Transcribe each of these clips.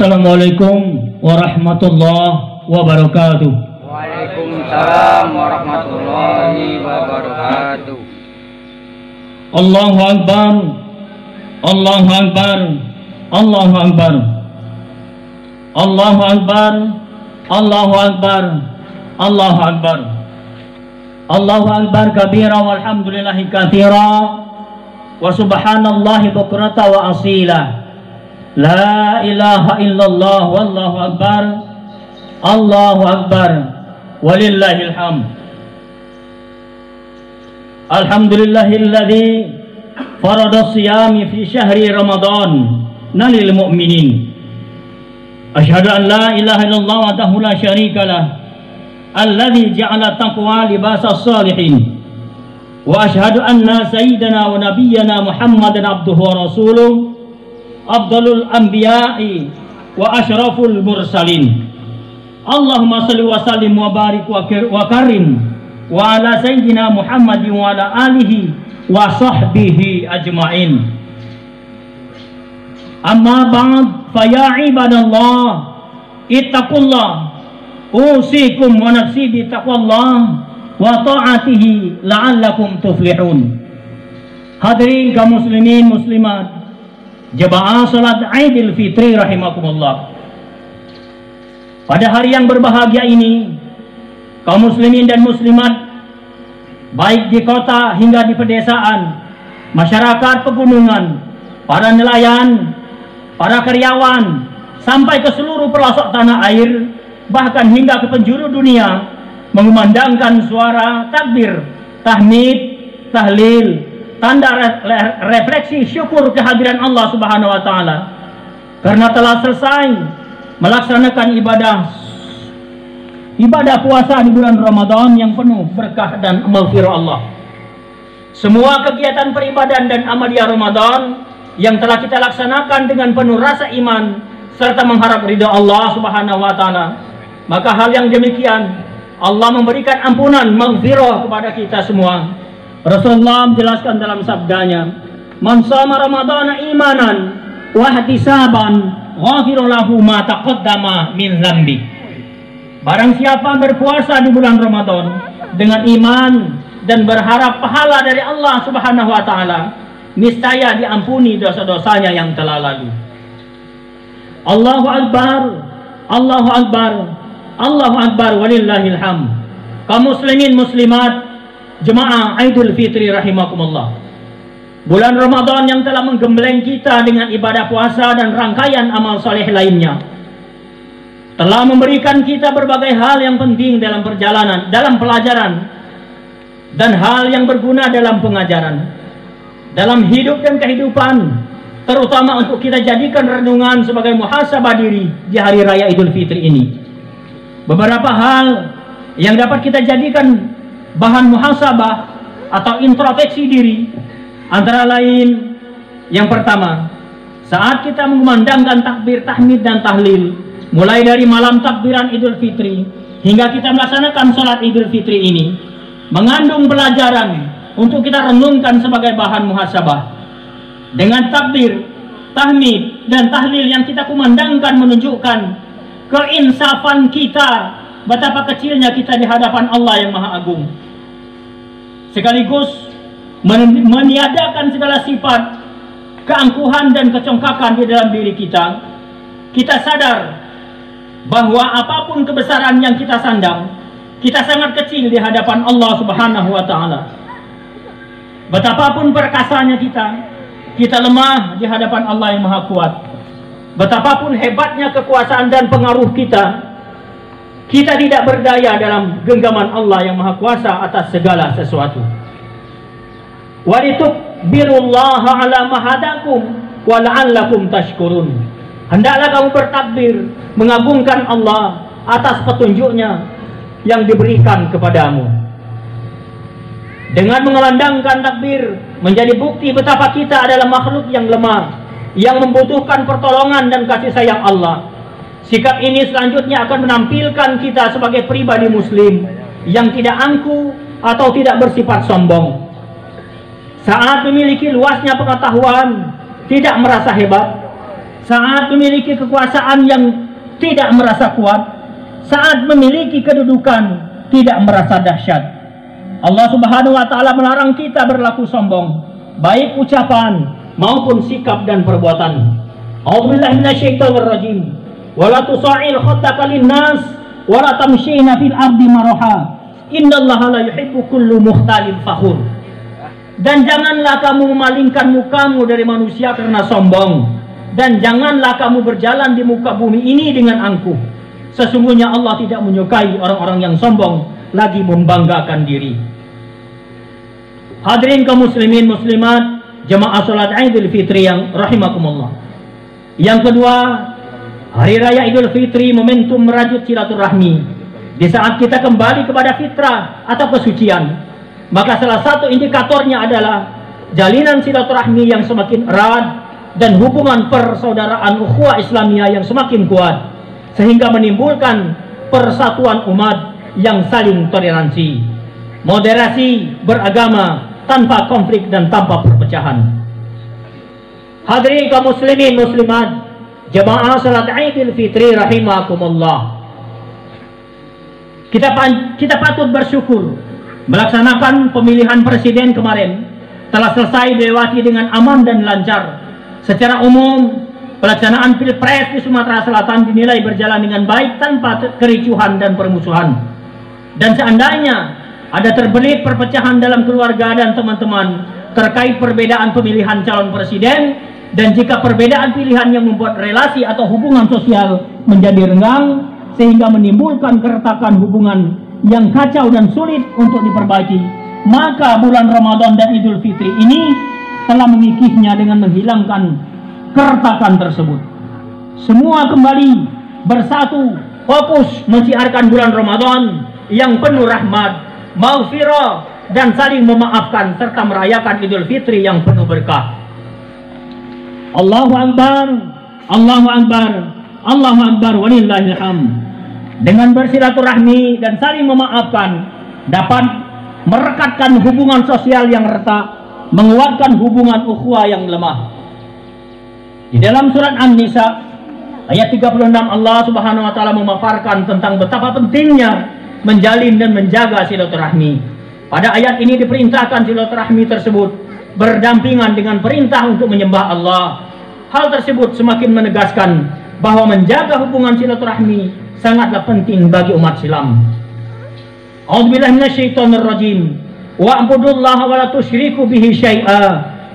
Assalamualaikum warahmatullahi wabarakatuh. Waalaikumsalam warahmatullahi wabarakatuh. Allahu Akbar, Allahu Akbar, Allahu Akbar, Allahu Akbar, Allahu Akbar, Allahu Akbar, Allahu Akbar kabira walhamdulillahi katsira wa subhanallahi bukrata wa asila. La ilaha illallah wallahu akbar, Allahu akbar, walillahil hamd. Alhamdulillahilladzi farada siyami fi syahri Ramadan nalil mu'minin. Asyhadu an la ilaha illallah wahdahu la syarikalah alladzi ja'ala taqwa libasas salihin. Wa asyhadu anna sayyidana wa nabiyyana Muhammadan abduhu wa rasuluh afdalul anbiya'i wa asyraful mursalin. Allahumma salli wa sallim wa barik wa karim wa ala sayyidina Muhammadin wa ala alihi wa sahbihi ajma'in. Amma ba'd fa ya ibadallah ittaqullah usikum wa nafsi bi taqwallah wa ta'atihi la'allakum tuflihun. Hadirin kaum muslimin muslimat, jemaah salat Idul Fitri rahimakumullah. Pada hari yang berbahagia ini, kaum muslimin dan muslimat baik di kota hingga di pedesaan, masyarakat pegunungan, para nelayan, para karyawan, sampai ke seluruh pelosok tanah air, bahkan hingga ke penjuru dunia, mengumandangkan suara takbir, tahmid, tahlil, tanda refleksi syukur kehadiran Allah Subhanahu wa taala karena telah selesai melaksanakan ibadah puasa di bulan Ramadan yang penuh berkah dan maghfirah Allah. Semua kegiatan peribadahan dan amalia Ramadan yang telah kita laksanakan dengan penuh rasa iman serta mengharap ridha Allah Subhanahu wa taala, maka hal yang demikian Allah memberikan ampunan maghfirah kepada kita semua. Rasulullah menjelaskan dalam sabdanya, "Man shama ramadhana imanan wa ihtisaban, ghafira lahu ma taqaddama min dzambi." Barang siapa berpuasa di bulan Ramadan dengan iman dan berharap pahala dari Allah Subhanahu wa taala, niscaya diampuni dosa-dosanya yang telah lalu. Allahu Akbar, Allahu Akbar, Allahu Akbar, walillahil hamd. Kaum muslimin muslimat, jemaah Idul Fitri rahimakumullah. Bulan Ramadan yang telah menggembleng kita dengan ibadah puasa dan rangkaian amal soleh lainnya telah memberikan kita berbagai hal yang penting dalam perjalanan, dalam pelajaran, dan hal yang berguna dalam pengajaran, dalam hidup dan kehidupan, terutama untuk kita jadikan renungan sebagai muhasabah diri di hari raya Idul Fitri ini. Beberapa hal yang dapat kita jadikan bahan muhasabah atau introspeksi diri, antara lain yang pertama, saat kita mengumandangkan takbir, tahmid dan tahlil, mulai dari malam takbiran Idul Fitri hingga kita melaksanakan sholat Idul Fitri ini, mengandung pelajaran untuk kita renungkan sebagai bahan muhasabah. Dengan takbir, tahmid dan tahlil yang kita kumandangkan menunjukkan keinsafan kita, betapa kecilnya kita di hadapan Allah yang Maha Agung, sekaligus meniadakan segala sifat keangkuhan dan kecongkakan di dalam diri kita. Kita sadar bahwa apapun kebesaran yang kita sandang, kita sangat kecil di hadapan Allah Subhanahu wa taala. Betapapun perkasanya kita lemah di hadapan Allah yang Maha Kuat. Betapapun hebatnya kekuasaan dan pengaruh kita tidak berdaya dalam genggaman Allah yang Maha Kuasa atas segala sesuatu. Walitukbirullaha ala mahadakum wa la'allakum tashkurun. Hendaklah kamu bertakbir, mengagungkan Allah atas petunjuknya yang diberikan kepadamu. Dengan mengumandangkan takbir menjadi bukti betapa kita adalah makhluk yang lemah, yang membutuhkan pertolongan dan kasih sayang Allah. Sikap ini selanjutnya akan menampilkan kita sebagai pribadi muslim yang tidak angkuh atau tidak bersifat sombong. Saat memiliki luasnya pengetahuan, tidak merasa hebat. saat memiliki kekuasaan yang tidak merasa kuat, saat memiliki kedudukan tidak merasa dahsyat. Allah Subhanahu wa taala melarang kita berlaku sombong, baik ucapan maupun sikap dan perbuatan. A'udzubillahi minasyaitonir rajim. Wala tusa'il khaddaka linnas wala tamshina fil ardi maraha. Innallaha la yuhibbu kullu mukhtalin fakhur. Dan janganlah kamu memalingkan mukamu dari manusia karena sombong, dan janganlah kamu berjalan di muka bumi ini dengan angkuh. Sesungguhnya Allah tidak menyukai orang-orang yang sombong lagi membanggakan diri. Hadirin kaum muslimin muslimat, jemaah salat Idul Fitri yang rahimakumullah. Yang kedua, hari raya Idul Fitri momentum merajut silaturahmi. Di saat kita kembali kepada fitrah atau kesucian, maka salah satu indikatornya adalah jalinan silaturahmi yang semakin erat dan hubungan persaudaraan ukhuwah Islamiyah yang semakin kuat, sehingga menimbulkan persatuan umat yang saling toleransi, moderasi beragama tanpa konflik dan tanpa perpecahan. Hadirin kaum muslimin muslimat, jemaah salat Idul Fitri rahimakumullah. Kita patut bersyukur melaksanakan pemilihan presiden kemarin telah selesai dilewati dengan aman dan lancar. Secara umum, pelaksanaan Pilpres di Sumatera Selatan dinilai berjalan dengan baik tanpa kericuhan dan permusuhan. Dan seandainya ada terbelit perpecahan dalam keluarga dan teman-teman terkait perbedaan pemilihan calon presiden, dan jika perbedaan pilihan yang membuat relasi atau hubungan sosial menjadi renggang sehingga menimbulkan keretakan hubungan yang kacau dan sulit untuk diperbaiki, maka bulan Ramadan dan Idul Fitri ini telah mengikisnya dengan menghilangkan keretakan tersebut. Semua kembali bersatu, fokus mensiarkan bulan Ramadan yang penuh rahmat, maghfirah, dan saling memaafkan serta merayakan Idul Fitri yang penuh berkah. Allahu Akbar, Allahu Akbar, Allahu Akbar, walillahil hamd. Dengan bersilaturahmi dan saling memaafkan dapat merekatkan hubungan sosial yang retak, menguatkan hubungan ukhuwah yang lemah. Di dalam surat An-Nisa ayat 36, Allah Subhanahu wa taala memaparkan tentang betapa pentingnya menjalin dan menjaga silaturahmi. Pada ayat ini diperintahkan silaturahmi tersebut berdampingan dengan perintah untuk menyembah Allah. Hal tersebut semakin menegaskan bahwa menjaga hubungan silaturahmi sangatlah penting bagi umat Islam. A'udzubillahi minasyaitonir rajim. Wa'budullaha wa la tusyriku bihi syai'a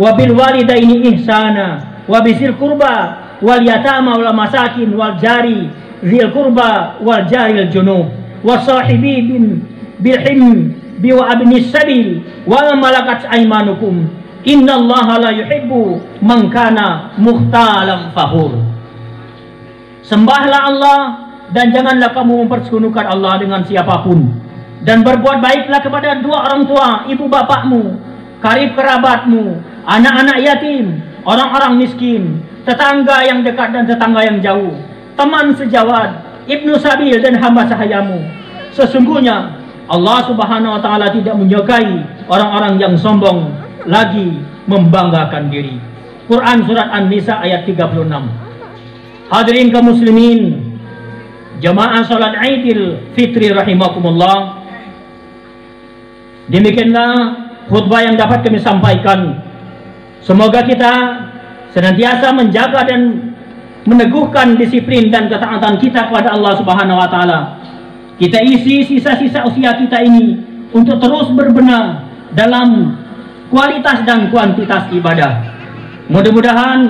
wa bil walidaini ihsana wa bisil qurba wal yatama wal masakin wal jari zil qurba wal jaril junub wasahibi bil him bi wa abnis sabil wa malakat aymanukum innallaha la yuhibbu man kana mukhtalan fakhur. Sembahlah Allah dan janganlah kamu mempersekutukan Allah dengan siapapun, dan berbuat baiklah kepada dua orang tua, ibu bapakmu, karib kerabatmu, anak-anak yatim, orang-orang miskin, tetangga yang dekat dan tetangga yang jauh, teman sejawat, ibnu sabil dan hamba sahayamu. Sesungguhnya Allah Subhanahu wa taala tidak menyukai orang-orang yang sombong lagi membanggakan diri. Quran surat An-Nisa ayat 36. Hadirin kaum muslimin, jemaah salat Idul Fitri rahimakumullah. Demikianlah khutbah yang dapat kami sampaikan. Semoga kita senantiasa menjaga dan meneguhkan disiplin dan ketaatan kita kepada Allah Subhanahu wa taala. Kita isi sisa-sisa usia kita ini untuk terus berbenah dalam kualitas dan kuantitas ibadah. Mudah-mudahan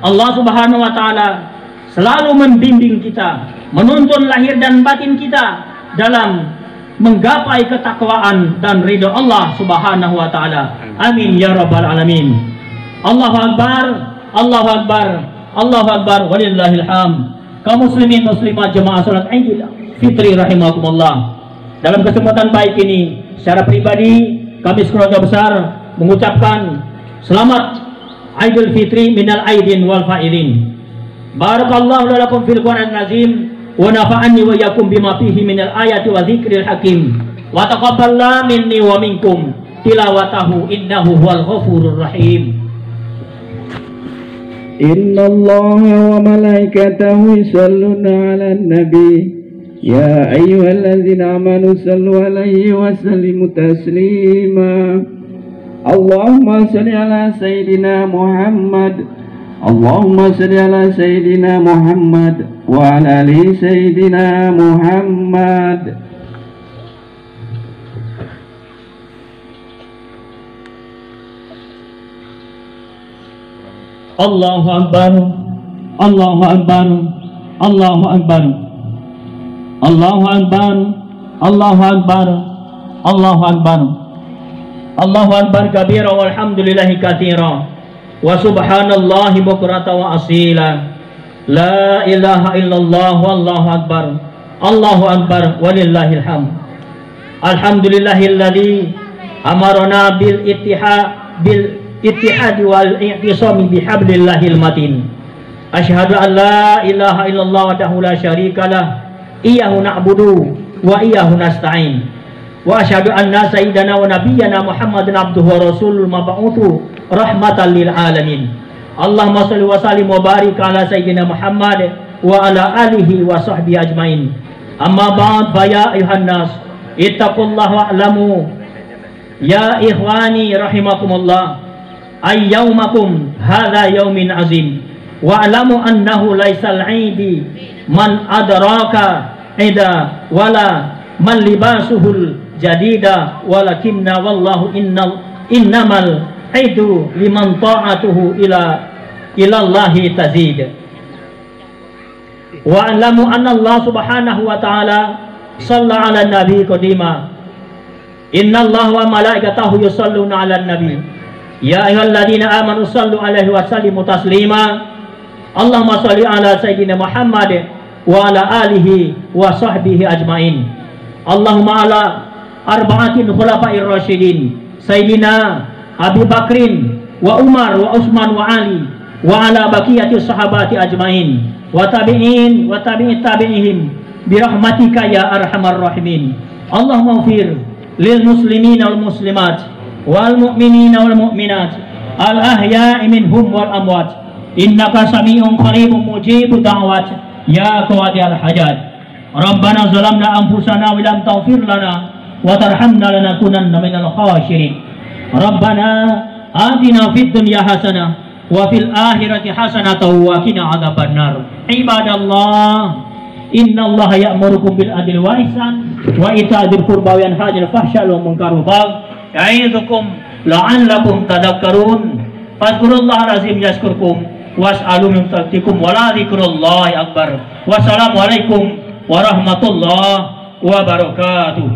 Allah Subhanahu wa taala selalu membimbing kita, menuntun lahir dan batin kita dalam menggapai ketakwaan dan ridho Allah Subhanahu wa taala. Amin ya rabbal alamin. Allahu akbar, Allahu akbar, Allahu akbar, walillahil hamd. Kaum muslimin muslimat jemaah salat Idul Fitri rahimakumullah. Dalam kesempatan baik ini, secara pribadi kami sekeluarga besar mengucapkan selamat Idul Fitri minal aidin wal faidin. Barakallahu lakum fil Qur'an azim wa nafa'ani wa yakum bima fihi minal ayati wa dzikril hakim wa taqabbala minni wa minkum tilawatahu innahu huwal ghafurur rahim. إن الله وملائكته يصلون على النبي يا أيها الذين آمنوا صلوا عليه وسلموا تسليما اللهم صل على سيدنا محمد اللهم صل على سيدنا محمد وعلى آل سيدنا محمد. Allahu Akbar, Allahu Akbar, Allahu Akbar, Allahu Akbar, Allahu Akbar, Allahu Akbar, Allahu Akbar kabira walhamdulillahi katsira wa subhanallahi bukrata wa asila la ilaha illallah wallahu akbar Allahu akbar walillahil hamd. Alhamdulillahilladzi amarna bil ittihad wal i'tisami bihablillahil matin. Asyhadu an la ilaha illallah wahdahu la syarikalah iyyahu na'budu wa iyyahu nasta'in. Wa asyhadu anna sayyidana wa nabiyyana Muhammadan abduhu wa rasulul mab'utsu rahmatan lil alamin. Allahumma shalli wa sallim wa barik ala sayyidina Muhammad wa ala alihi wa sahbihi ajmain. Amma ba'd fa ya ayuhan nas ittaqullaha wa'lamu ya ikhwani rahimakumullah ay yaumakum hadza yaumin azim wa'lamu annahu laisal 'idi man adraka ida wala man libasuhul jadida walakinna wallahu innamal aidu liman ta'atuhu ilallahi tazid. Wa alamu anna Allah subhanahu wa ta'ala shalla ala nabi qadima inna Allah wa malaikatahu yusalluna ala nabi ya ayyuhalladzina amanu sallu alaihi wa sallimu taslima Allahumma shalli ala sayyidina Muhammad wa ala alihi wa sahbihi ajmain. Allahumma ala arba'atin khulafa'ir rasyidin sayyidina Abi Bakrin wa Umar wa Utsman wa Ali wa ala baqiyati sahabati ajmain wa tabi'in wa tabi'it tabi'ihim bi rahmatika ya arhamar rahimin. Allahumma ighfir lil muslimina wal muslimat wal mu'minina wal mu'minat al ahya'i minhum wal amwat innaka sami'un qaribun mujibud da'wat ya qawadiyal hajat. Rabbana zalamna anfusana wa lam taghfir lana wa tarhamna lanakunanna minal khasirin. Rabbana atina fid dunya hasanah wa fil akhirati hasanatan wa qina adzabannar. Ibadallah, innallaha ya'murukum bil adli wa ihsan wa ita'i dzil qurba wa yanha 'anil fahsya'i wal munkari wal baghi ya'idzukum la'allakum tadhakkarun. Fadhkurullahal azim yazkurkum was'alu min fadlikum wa la dzikrullahi akbar. Wassalamu alaikum warahmatullahi wabarakatuh.